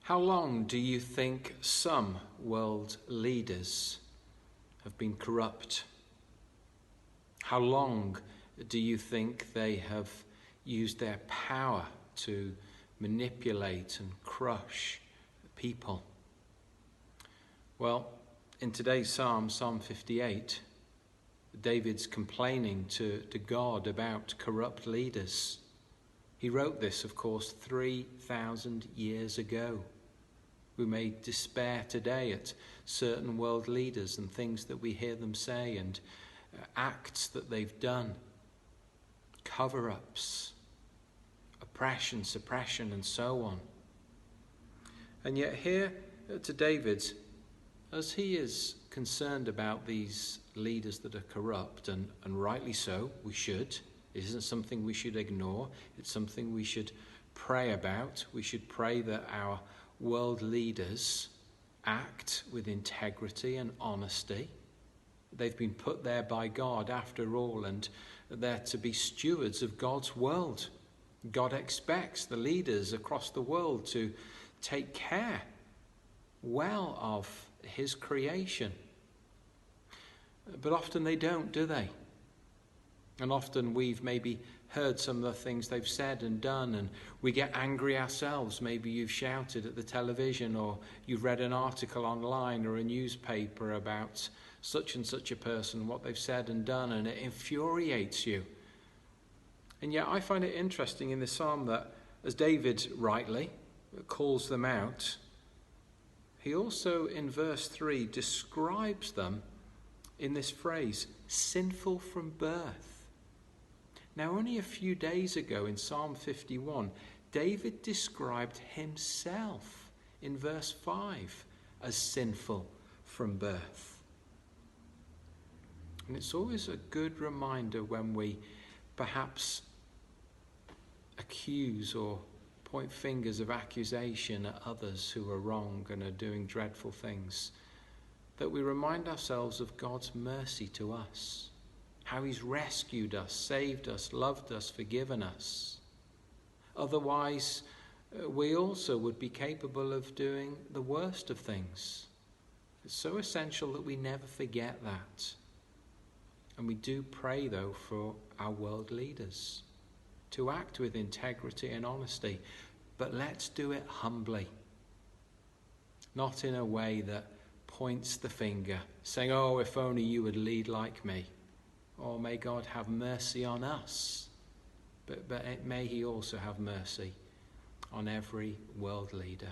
How long do you think some world leaders have been corrupt? How long do you think they have used their power to manipulate and crush people? Well, in today's Psalm 58, David's complaining to God about corrupt leaders. He wrote this, of course, 3,000 years ago. We may despair today at certain world leaders and things that we hear them say and acts that they've done, cover-ups, oppression, suppression, and so on. And yet here to David, as he is concerned about these leaders that are corrupt, and rightly so, we should. It isn't something we should ignore. It's something we should pray about. We should pray that our world leaders act with integrity and honesty. They've been put there by God after all, and they're to be stewards of God's world. God expects the leaders across the world to take care well of his creation. But often they don't, do they? And often we've maybe heard some of the things they've said and done, and we get angry ourselves. Maybe you've shouted at the television, or you've read an article online or a newspaper about such and such a person, what they've said and done, and it infuriates you. And yet I find it interesting in this psalm that, as David rightly calls them out, he also in verse 3 describes them in this phrase, sinful from birth. Now, only a few days ago in Psalm 51, David described himself in verse 5 as sinful from birth. And it's always a good reminder when we perhaps accuse or point fingers of accusation at others who are wrong and are doing dreadful things, that we remind ourselves of God's mercy to us, how he's rescued us, saved us, loved us, forgiven us. Otherwise, we also would be capable of doing the worst of things. It's so essential that we never forget that. And we do pray, though, for our world leaders to act with integrity and honesty, but let's do it humbly, not in a way that points the finger, saying, oh, if only you would lead like me. Or may God have mercy on us. But may he also have mercy on every world leader.